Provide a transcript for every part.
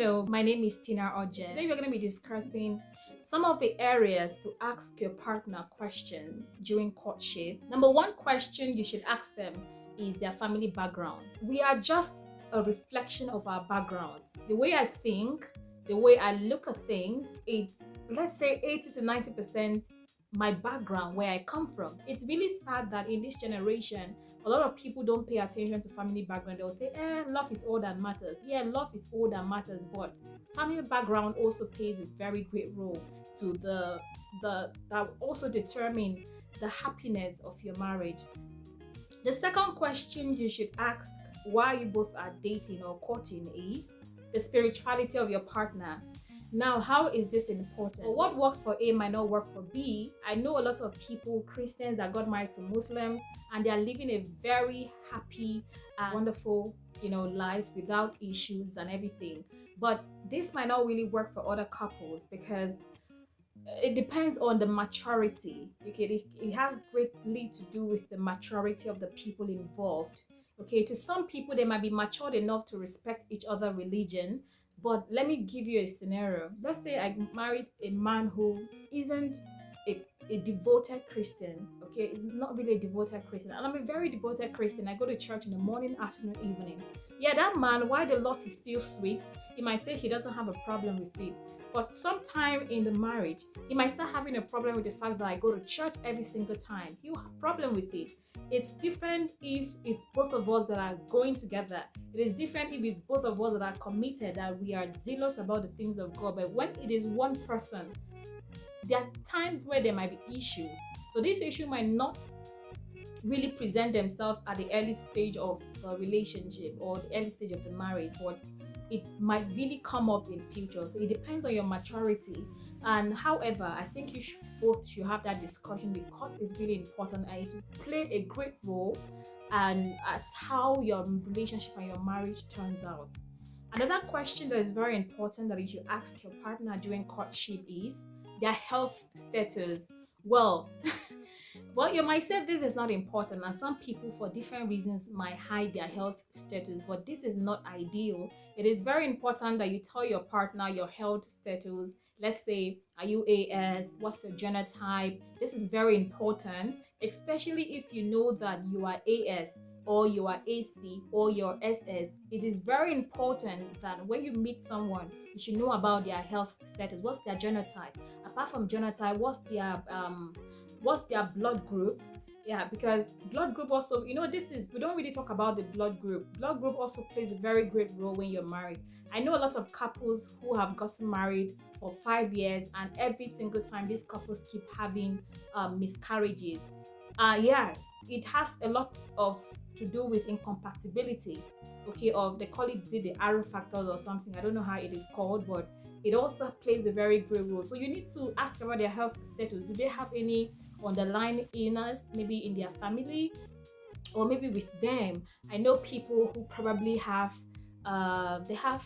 Hello, my name is Tina Oje. Today we're going to be discussing some of the areas to ask your partner questions during courtship. Number one question you should ask them is their family background. We are just a reflection of our background. The way I think, the way I look at things, it's let's say 80 to 90% my background, where I come from. It's really sad that in this generation, a lot of people don't pay attention to family background. They'll say, love is all that matters. Yeah, love is all that matters, but family background also plays a very great role to that also determine the happiness of your marriage. The second question you should ask while you both are dating or courting is the spirituality of your partner. Now, how is this important? Well, what works for A might not work for B. I know a lot of people, Christians, that got married to Muslims, and they are living a very happy and wonderful, life without issues and everything. But this might not really work for other couples because it depends on the maturity. Okay, it has greatly to do with the maturity of the people involved. Okay, to some people, they might be matured enough to respect each other's religion. But let me give you a scenario. Let's say I married a man who isn't a devoted Christian. Okay, is not really a devoted Christian. And I'm a very devoted Christian. I go to church in the morning, afternoon, evening. Yeah, that man, while the love is still sweet, he might say he doesn't have a problem with it. But sometime in the marriage, he might start having a problem with the fact that I go to church every single time. He'll have a problem with it. It's different if it's both of us that are going together. It is different if it's both of us that are committed, that we are zealous about the things of God. But when it is one person, there are times where there might be issues. So this issue might not really present themselves at the early stage of the relationship or the early stage of the marriage, but it might really come up in future. So it depends on your maturity. And however, I think you both should have that discussion because it's really important and it will play a great role and at how your relationship and your marriage turns out. Another question that is very important that you should ask your partner during courtship is their health status. Well, well, you might say this is not important, and some people, for different reasons, might hide their health status, but this is not ideal. It is very important that you tell your partner your health status. Let's say, are you AS? What's your genotype? This is very important, especially if you know that you are AS or you are AC or you're SS. It is very important that when you meet someone, you should know about their health status. What's their genotype? Apart from genotype, what's their blood group? Yeah, because blood group also, we don't really talk about the blood group. Blood group also plays a very great role when you're married. I know a lot of couples who have gotten married for 5 years, and every single time these couples keep having miscarriages. Yeah, it has a lot of to do with incompatibility. Okay, of they call it the arrow factors or something. I don't know how it is called, but it also plays a very great role. So you need to ask about their health status. Do they have any underlying illness, maybe in their family or maybe with them? I know people who probably have they have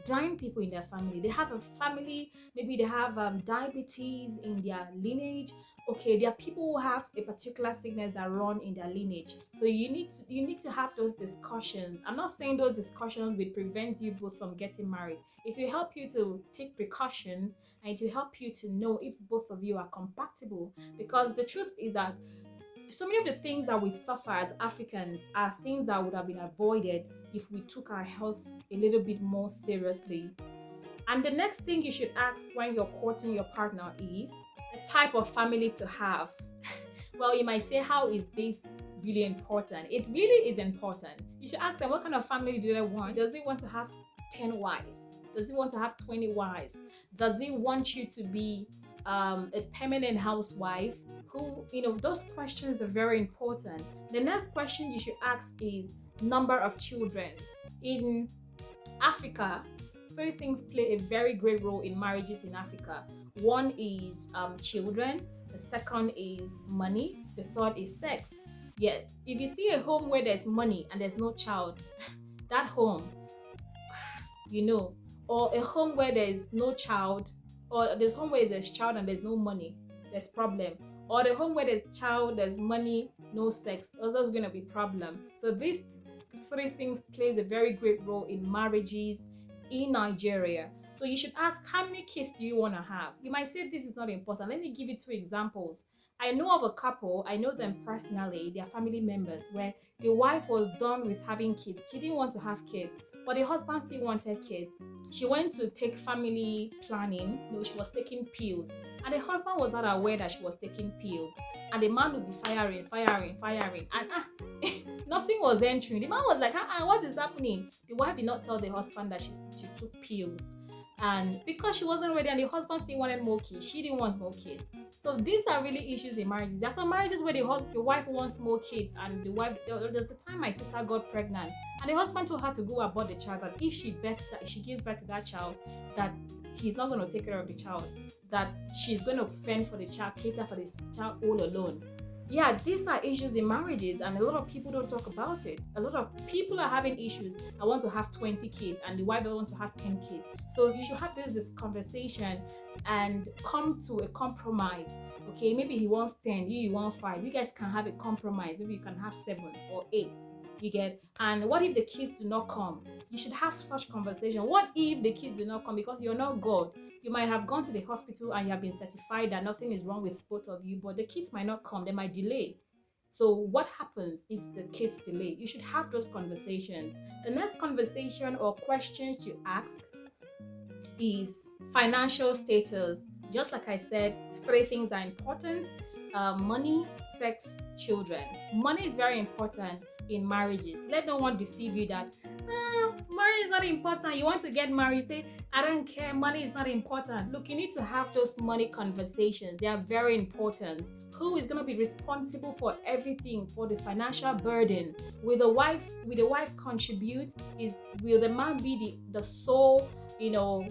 blind people in their family. They have a family, maybe they have diabetes in their lineage. Okay, there are people who have a particular sickness that run in their lineage. So you need to have those discussions. I'm not saying those discussions will prevent you both from getting married. It will help you to take precautions and it will help you to know if both of you are compatible. Because the truth is that so many of the things that we suffer as Africans are things that would have been avoided if we took our health a little bit more seriously. And the next thing you should ask when you're courting your partner is the type of family to have. Well, you might say, how is this really important? It really is important. You should ask them, what kind of family do they want? Does he want to have 10 wives? Does he want to have 20 wives? Does he want you to be a permanent housewife? Those questions are very important. The next question you should ask is number of children. In Africa, three things play a very great role in marriages in Africa. One is children, the second is money, the third is sex. Yes, if you see a home where there's money and there's no child, that home, or a home where there's no child, or there's home where there's child and there's no money, there's problem. Or the home where there's child, there's money, no sex, also is going to be problem. So these three things plays a very great role in marriages in Nigeria. So you should ask, how many kids do you want to have? You might say this is not important. Let me give you two examples. I know of a couple, I know them personally, they are family members, where the wife was done with having kids. She didn't want to have kids, but the husband still wanted kids. She went to take family planning. She was taking pills, and the husband was not aware that she was taking pills. And the man would be firing, and nothing was entering. The man was like, what is happening? The wife did not tell the husband that she took pills. And because she wasn't ready and the husband still wanted more kids, she didn't want more kids. So these are really issues in marriages. There's some marriages where the wife wants more kids, and there's a time my sister got pregnant and the husband told her to go abort the child, that if she gives birth to that child, that he's not going to take care of the child, that she's going to fend for the child, cater for the child all alone. Yeah, these are issues in marriages, and a lot of people don't talk about it. A lot of people are having issues. I want to have 20 kids, and the wife doesn't want to have 10 kids. So you should have this conversation and come to a compromise. Okay, maybe he wants 10, you want 5. You guys can have a compromise. Maybe you can have 7 or 8. You get? And what if the kids do not come? You should have such conversation. What if the kids do not come? Because you're not God. You might have gone to the hospital and you have been certified that nothing is wrong with both of you, but the kids might not come. They might delay. So what happens if the kids delay? You should have those conversations. The next conversation or questions you ask is financial status. Just like I said, 3 things are important: money, sex, children. Money is very important in marriages. Let no one deceive you that money is not important. You want to get married, say, I don't care, money is not important. Look, you need to have those money conversations. They are very important. Who is going to be responsible for everything, for the financial burden? Will the wife contribute? Will the man be the sole, the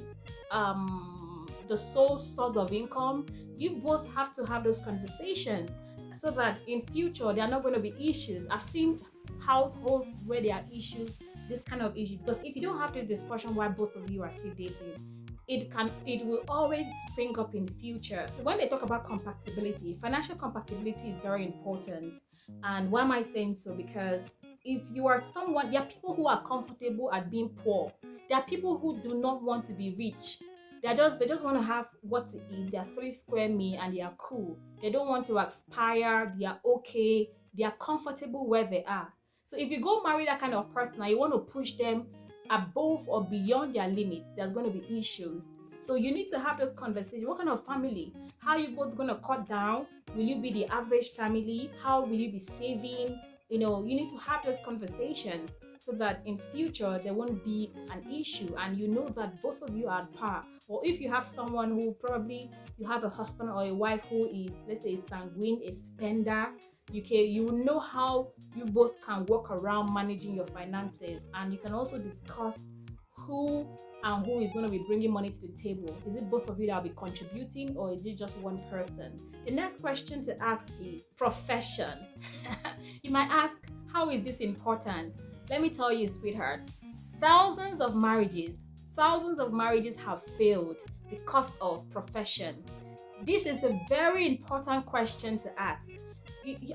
sole source of income? You both have to have those conversations so that in future there are not going to be issues. I've seen households where there are issues, this kind of issue, because if you don't have this discussion while both of you are still dating, it will always spring up in the future. When they talk about compatibility, financial compatibility is very important. And why am I saying so? Because if you are someone, there are people who are comfortable at being poor. There are people who do not want to be rich. They just want to have what to eat. They're 3 square meal and they are cool. They don't want to aspire. They are okay. They are comfortable where they are. So if you go marry that kind of person and you want to push them above or beyond their limits, there's going to be issues. So you need to have those conversations. What kind of family? How are you both going to cut down? Will you be the average family? How will you be saving? You need to have those conversations so that in future there won't be an issue, and you know that both of you are at par. Or if you have someone who probably you have a husband or a wife who is, let's say, sanguine, a spender, you will know how you both can work around managing your finances, and you can also discuss who is going to be bringing money to the table. Is it both of you that will be contributing, or is it just one person? The next question to ask is profession. You might ask, how is this important? Let me tell you, sweetheart, thousands of marriages have failed because of profession. This is a very important question to ask.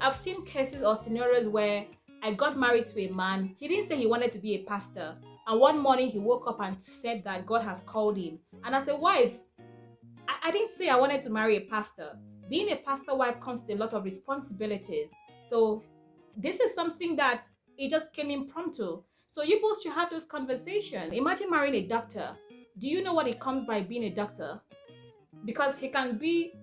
I've seen cases or scenarios where I got married to a man. He didn't say he wanted to be a pastor. And one morning he woke up and said that God has called him. And as a wife, I didn't say I wanted to marry a pastor. Being a pastor wife comes with a lot of responsibilities. So this is something that it just came impromptu. So you both should have those conversations. Imagine marrying a doctor. Do you know what it comes by being a doctor? Because he can be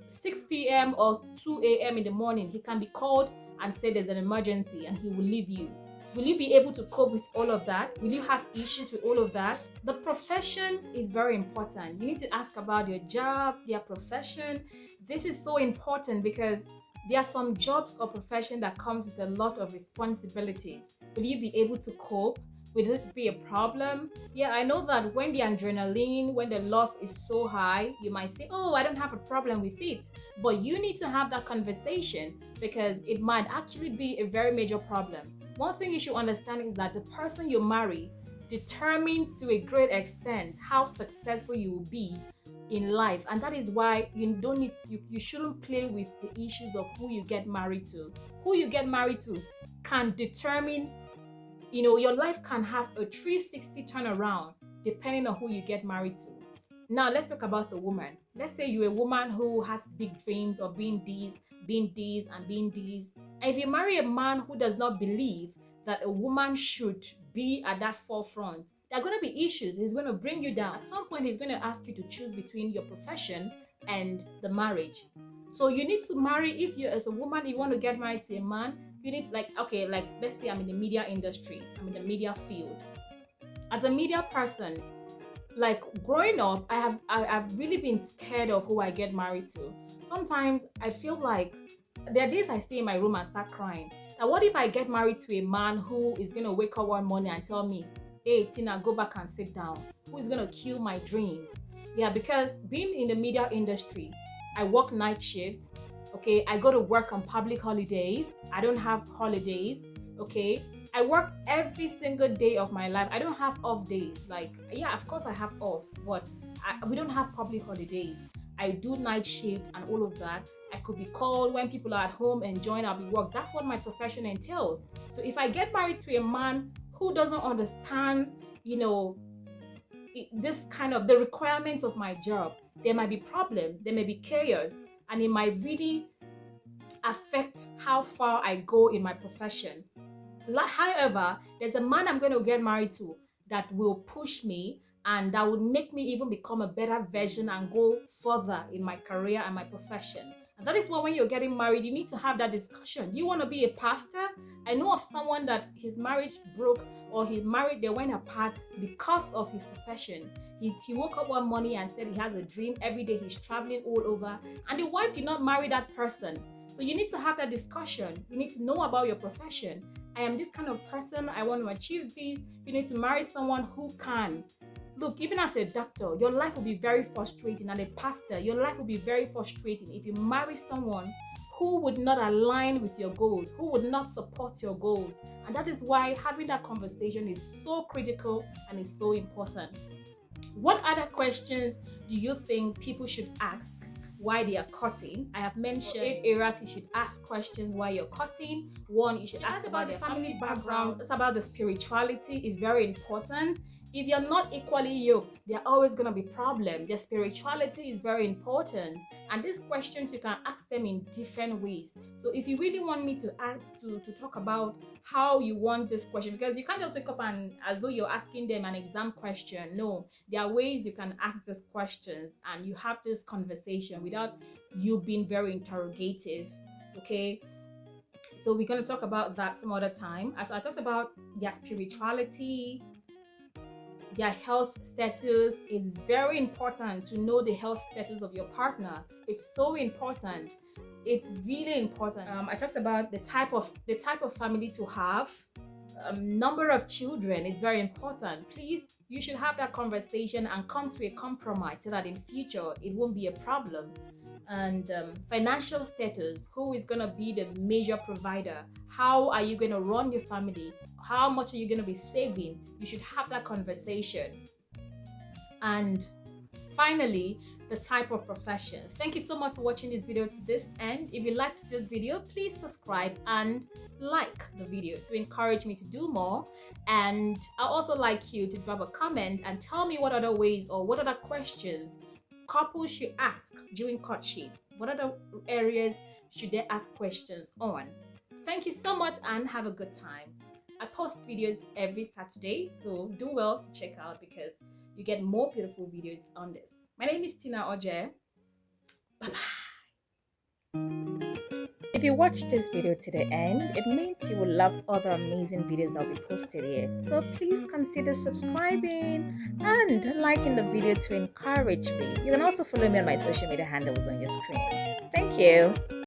6 p.m. or 2 a.m. in the morning. He can be called and say there's an emergency and he will leave you. Will you be able to cope with all of that? Will you have issues with all of that? The profession is very important. You need to ask about your job, their profession. This is so important because there are some jobs or profession that comes with a lot of responsibilities. Will you be able to cope? Will this be a problem? Yeah, I know that when the adrenaline, when the love is so high, you might say, oh, I don't have a problem with it. But you need to have that conversation because it might actually be a very major problem. One thing you should understand is that the person you marry determines to a great extent how successful you will be in life, and that is why you shouldn't play with the issues of who you get married to. Who you get married to can determine, your life can have a 360 turnaround depending on who you get married to. Now, let's talk about the woman. Let's say you're a woman who has big dreams of being this, and being this. And if you marry a man who does not believe that a woman should be at that forefront, there are going to be issues. He's going to bring you down. At some point, he's going to ask you to choose between your profession and the marriage. So you need to marry. If you, as a woman, you want to get married to a man, you need to, like let's say I'm in the media industry, I'm in the media field. As a media person, like growing up, I've really been scared of who I get married to. Sometimes I feel like there are days I stay in my room and start crying. Now, what if I get married to a man who is gonna wake up one morning and tell me, "Hey, Tina, go back and sit down," who is gonna kill my dreams? Yeah, because being in the media industry, I work night shift. Okay, I go to work on public holidays. I don't have holidays. Okay, I work every single day of my life. I don't have off days. Like, yeah, of course I have off, but we don't have public holidays. I do night shift and all of that. I could be called when people are at home enjoying, I'll be work. That's what my profession entails. So if I get married to a man who doesn't understand, this kind of the requirements of my job, there might be problem, there may be chaos, and it might really affect how far I go in my profession. However, there's a man I'm going to get married to that will push me and that would make me even become a better version and go further in my career and my profession. And that is why when you're getting married, you need to have that discussion. Do you want to be a pastor? I know of someone that his marriage broke, or they went apart because of his profession. He woke up one morning and said he has a dream. Every day he's traveling all over, and the wife did not marry that person. So you need to have that discussion. You need to know about your profession. I am this kind of person. I want to achieve this. You need to marry someone who can. Look, even as a doctor, your life will be very frustrating. And a pastor, your life will be very frustrating if you marry someone who would not align with your goals, who would not support your goals. And that is why having that conversation is so critical and is so important. What other questions do you think people should ask why they are courting? I have mentioned 8 areas you should ask questions while you're courting. 1, you should ask about their family background. It's about the spirituality. Is very important. If you're not equally yoked, there are always going to be problems. Their spirituality is very important. And these questions, you can ask them in different ways. So if you really want me to ask to talk about how you want this question, because you can't just wake up and as though you're asking them an exam question. No, there are ways you can ask these questions and you have this conversation without you being very interrogative. Okay, so we're going to talk about that some other time. As I talked about their spirituality, their health status. Is very important to know the health status of your partner. It's so important. It's really important. I talked about the type of family to have, number of children. It's very important. Please, you should have that conversation and come to a compromise so that in future it won't be a problem. And financial status, who is going to be the major provider? How are you going to run your family? How much are you going to be saving? You should have that conversation. And finally, the type of profession. Thank you so much for watching this video to this end. If you liked this video, please subscribe and like the video to encourage me to do more. And I'd also like you to drop a comment and tell me what other ways or what other questions couples should ask during courtship. What other areas should they ask questions on? Thank you so much and have a good time. I post videos every Saturday, so do well to check out because you get more beautiful videos on this. My name is Tina Oje. Bye-bye. If you watched this video to the end, it means you will love other amazing videos that will be posted here. So please consider subscribing and liking the video to encourage me. You can also follow me on my social media handles on your screen. Thank you.